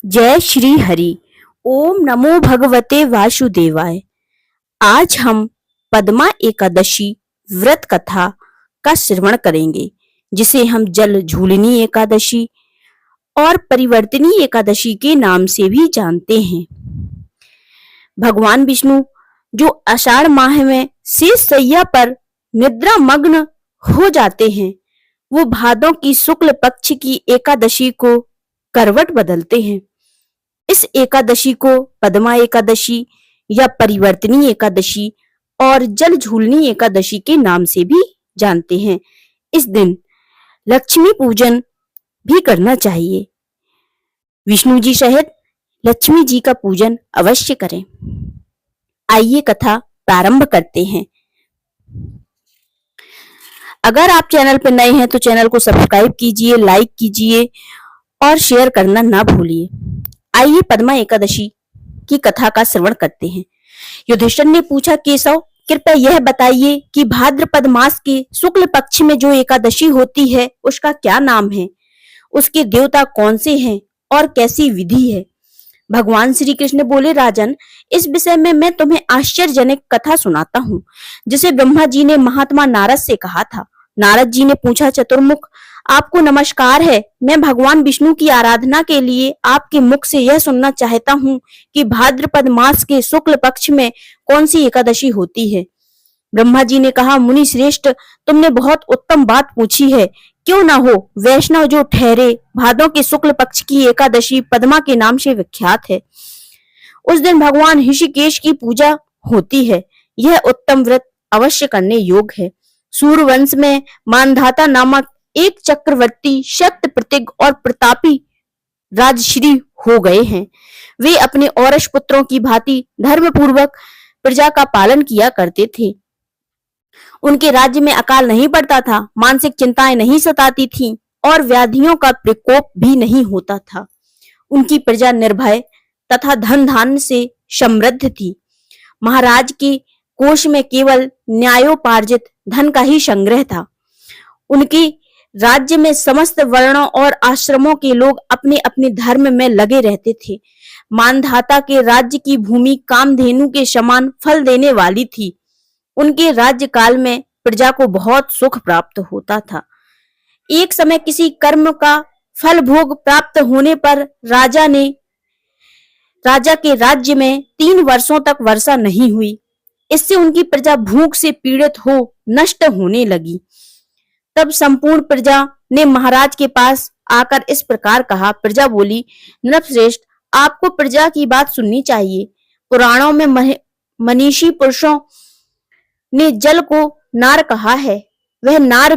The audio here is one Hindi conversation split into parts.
जय श्री हरि। ओम नमो भगवते वासुदेवाय। आज हम पद्मा एकादशी व्रत कथा का श्रवण करेंगे, जिसे हम जल झूलनी एकादशी और परिवर्तनी एकादशी के नाम से भी जानते हैं। भगवान विष्णु जो आषाढ़ माह में शेष शैया पर निद्रा मग्न हो जाते हैं, वो भादों की शुक्ल पक्ष की एकादशी को करवट बदलते हैं। इस एकादशी को पद्मा एकादशी या परिवर्तनी एकादशी और जल झूलनी एकादशी के नाम से भी जानते हैं। इस दिन लक्ष्मी पूजन भी करना चाहिए। विष्णु जी सहित लक्ष्मी जी का पूजन अवश्य करें। आइए कथा प्रारंभ करते हैं। अगर आप चैनल पर नए हैं तो चैनल को सब्सक्राइब कीजिए, लाइक कीजिए और शेयर करना ना भूलिए। आइए पद्मा एकादशी की कथा का श्रवण करते हैं। युधिष्ठिर ने पूछा, केशव कृपया यह बताइए कि भाद्रपद मास के शुक्ल पक्ष में जो एकादशी होती है उसका क्या नाम है, उसके देवता कौन से हैं और कैसी विधि है। भगवान श्री कृष्ण बोले, राजन, इस विषय में मैं तुम्हें आश्चर्यजनक कथा सुनाता हूँ, जिसे ब्रह्मा जी ने महात्मा नारद से कहा था। नारद जी ने पूछा, चतुर्मुख, आपको नमस्कार है। मैं भगवान विष्णु की आराधना के लिए आपके मुख से यह सुनना चाहता हूँ कि भाद्रपद मास के शुक्ल पक्ष में कौन सी एकादशी होती है। ब्रह्मा जी ने कहा, मुनि श्रेष्ठ, तुमने बहुत उत्तम बात पूछी है। क्यों ना हो, वैष्णव जो ठहरे, भादों के शुक्ल पक्ष की एकादशी पद्मा के नाम से विख्यात है। उस दिन भगवान ऋषिकेश की पूजा होती है। यह उत्तम व्रत अवश्य करने योग्य है। सूर्यवंश में मानधाता नामक एक चक्रवर्ती शक्त प्रतिज्ञ और प्रतापी राजश्री हो गए हैं। वे अपने औरस पुत्रों की भांति धर्म पूर्वक प्रजा का पालन किया करते थे। उनके राज्य में अकाल नहीं पड़ता था, मानसिक चिंताएं नहीं सताती थीं और व्याधियों का प्रकोप भी नहीं होता था। उनकी प्रजा निर्भय तथा धन धान्य से समृद्ध थी। महाराज के कोष में केवल न्यायोपार्जित धन का ही संग्रह था। उनके राज्य में समस्त वर्णों और आश्रमों के लोग अपने अपने धर्म में लगे रहते थे। मानधाता के राज्य की भूमि कामधेनु के समान फल देने वाली थी। उनके राज्य काल में प्रजा को बहुत सुख प्राप्त होता था। एक समय किसी कर्म का फल भोग प्राप्त होने पर राजा के राज्य में 3 वर्षों तक वर्षा नहीं हुई। इससे उनकी प्रजा भूख से पीड़ित हो नष्ट होने लगी। तब संपूर्ण प्रजा ने महाराज के पास आकर इस प्रकार कहा। प्रजा बोली, नृपश्रेष्ठ, आपको प्रजा की बात सुननी चाहिए। पुराणों में मनीषी पुरुषों ने जल को नार कहा है। वह नार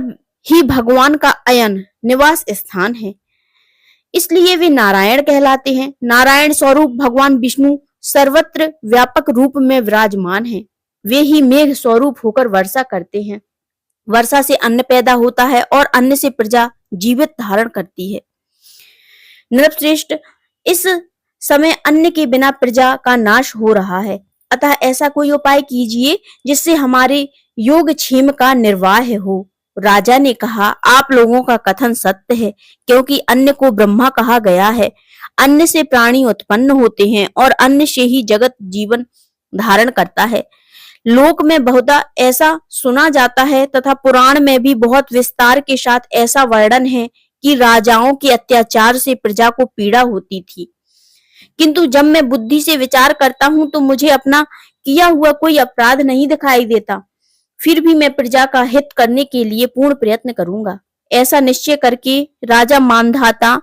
ही भगवान का अयन निवास स्थान है, इसलिए वे नारायण कहलाते हैं। नारायण स्वरूप भगवान विष्णु सर्वत्र व्यापक रूप में विराजमान हैं। वे ही मेघ स्वरूप होकर वर्षा करते हैं। वर्षा से अन्न पैदा होता है और अन्न से प्रजा जीवित धारण करती है। नृपश्रेष्ठ, इस समय अन्न के बिना प्रजा का नाश हो रहा है, अतः ऐसा कोई उपाय कीजिए जिससे हमारे योगक्षेम का निर्वाह हो। राजा ने कहा, आप लोगों का कथन सत्य है, क्योंकि अन्न को ब्रह्मा कहा गया है। अन्न से प्राणी उत्पन्न होते हैं और अन्न से ही जगत जीवन धारण करता है। लोक में बहुधा ऐसा सुना जाता है तथा पुराण में भी बहुत विस्तार के साथ ऐसा वर्णन है कि राजाओं के अत्याचार से प्रजा को पीड़ा होती थी। किंतु जब मैं बुद्धि से विचार करता हूँ तो मुझे अपना किया हुआ कोई अपराध नहीं दिखाई देता। फिर भी मैं प्रजा का हित करने के लिए पूर्ण प्रयत्न करूंगा। ऐसा निश्चय करके राजा मानधाता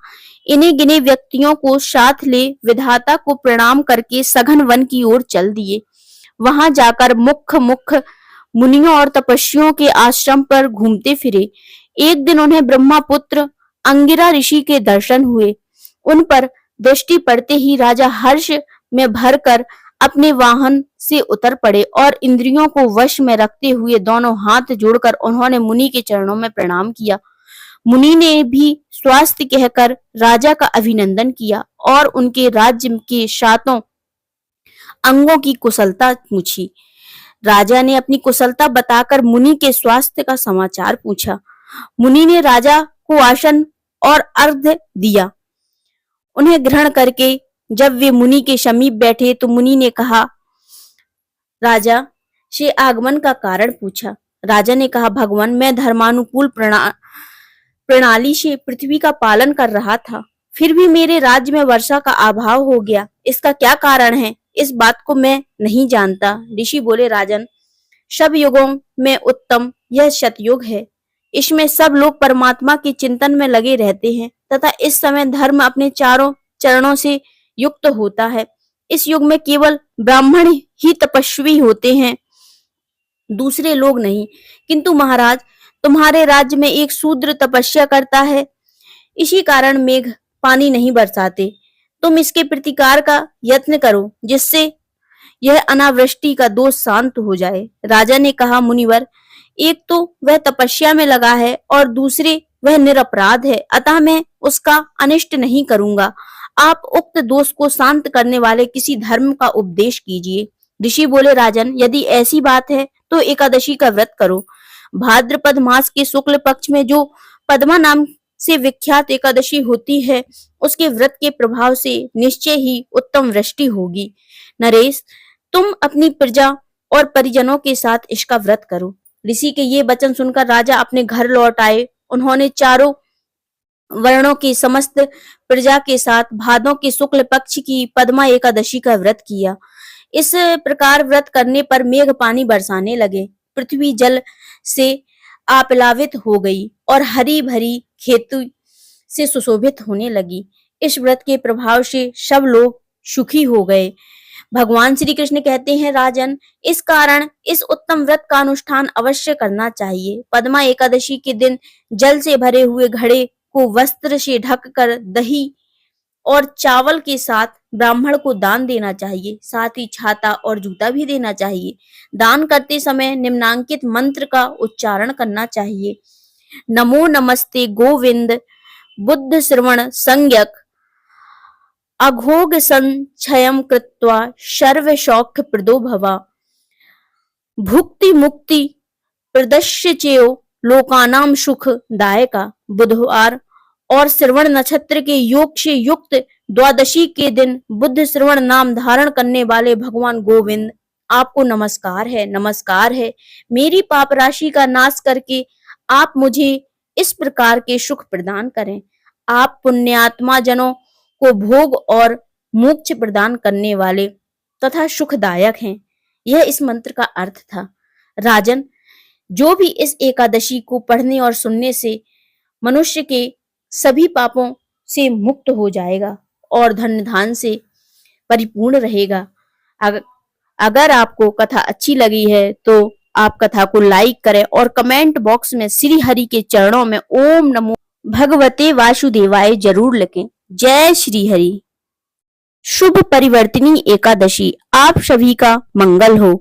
इन्हीं गिने व्यक्तियों को साथ ले विधाता को प्रणाम करके सघन वन की ओर चल दिए। वहां जाकर मुख्य मुनियों और तपस्वियों के आश्रम पर घूमते फिरे। एक दिन उन्हें ब्रह्मपुत्र अंगिरा ऋषि के दर्शन हुए। उन पर दृष्टि पड़ते ही राजा हर्ष में भरकर अपने वाहन से उतर पड़े और इंद्रियों को वश में रखते हुए दोनों हाथ जोड़कर उन्होंने मुनि के चरणों में प्रणाम किया। मुनि ने भी स्वास्थ्य कहकर राजा का अभिनंदन किया और उनके राज्य के 7 अंगों की कुशलता पूछी। राजा ने अपनी कुशलता बताकर मुनि के स्वास्थ्य का समाचार पूछा। मुनि ने राजा को आसन और अर्घ्य दिया उन्हें ग्रहण करके जब वे मुनि के समीप बैठे तो मुनि ने कहा, राजा से आगमन का कारण पूछा। राजा ने कहा, भगवान, मैं धर्मानुकूल प्रणाली से पृथ्वी का पालन कर रहा था, फिर भी मेरे राज्य में वर्षा का अभाव हो गया। इसका क्या कारण है? इस बात को मैं नहीं जानता। ऋषि बोले, राजन, सब युगों में उत्तम यह सतयुग है। इसमें सब लोग परमात्मा के चिंतन में लगे रहते हैं तथा इस समय धर्म अपने चारों चरणों से युक्त होता है। इस युग में केवल ब्राह्मण ही तपस्वी होते हैं, दूसरे लोग नहीं। किंतु महाराज, तुम्हारे राज्य में एक शूद्र तपस्या करता है, इसी कारण मेघ पानी नहीं बरसाते। तुम इसके प्रतिकार का यत्न करो, जिससे यह अनावृष्टि का दोष शांत हो जाए। राजा ने कहा, मुनिवर, एक तो वह तपस्या में लगा है और दूसरे वह निरपराध है, अतः मैं उसका अनिष्ट नहीं करूंगा। आप उक्त दोष को शांत करने वाले किसी धर्म का उपदेश कीजिए। ऋषि बोले, राजन, यदि ऐसी बात है तो एकादशी का व्रत करो। भाद्रपद मास के शुक्ल पक्ष में जो पद्मा नाम से विख्यात एकादशी होती है, उसके व्रत के प्रभाव से निश्चय ही उत्तम वृष्टि होगी। नरेश, तुम अपनी प्रजा और परिजनों के साथ इसका व्रत करो। ऋषि के ये वचन सुनकर राजा अपने घर लौट आए। उन्होंने चारों वर्णों की समस्त प्रजा के साथ भादों के शुक्ल पक्ष की पद्मा एकादशी का व्रत किया। इस प्रकार व्रत करने पर मेघ पानी बरसाने लगे, पृथ्वी जल से आप्लावित हो गई और हरी भरी खेती से सुशोभित होने लगी। इस व्रत के प्रभाव से सब लोग सुखी हो गए। भगवान श्री कृष्ण कहते हैं, राजन, इस कारण इस उत्तम व्रत का अनुष्ठान अवश्य करना चाहिए। पद्मा एकादशी के दिन जल से भरे हुए घड़े को वस्त्र से ढककर दही और चावल के साथ ब्राह्मण को दान देना चाहिए। साथ ही छाता और जूता भी देना चाहिए। दान करते समय निम्नांकित मंत्र का उच्चारण करना चाहिए। नमो नमस्ते गोविंद बुद्ध श्रवण संज्ञक अघोग संक्षयम कृत्वा सर्व सौख्य प्रदो भवा भुक्ति मुक्ति प्रदश्य चेयो लोकानाम सुख दायका। बुधवार और श्रवण नक्षत्र के योग से युक्त द्वादशी के दिन बुद्ध श्रवण नाम धारण करने वाले भगवान गोविंद, आपको नमस्कार है, नमस्कार है। मेरी पाप राशि का नाश करके आप मुझे इस प्रकार के सुख प्रदान करें। आप पुण्यात्मा जनों को भोग और मोक्ष प्रदान करने वाले तथा सुखदायक हैं। यह इस मंत्र का अर्थ था। राजन, जो भी इस एकादशी को पढ़ने और सुनने से मनुष्य के सभी पापों से मुक्त हो जाएगा और धन धान से परिपूर्ण रहेगा। अगर आपको कथा अच्छी लगी है तो आप कथा को लाइक करें और कमेंट बॉक्स में श्री हरि के चरणों में ओम नमो भगवते वासुदेवाय जरूर लिखें। जय श्री हरि। शुभ परिवर्तिनी एकादशी आप सभी का मंगल हो।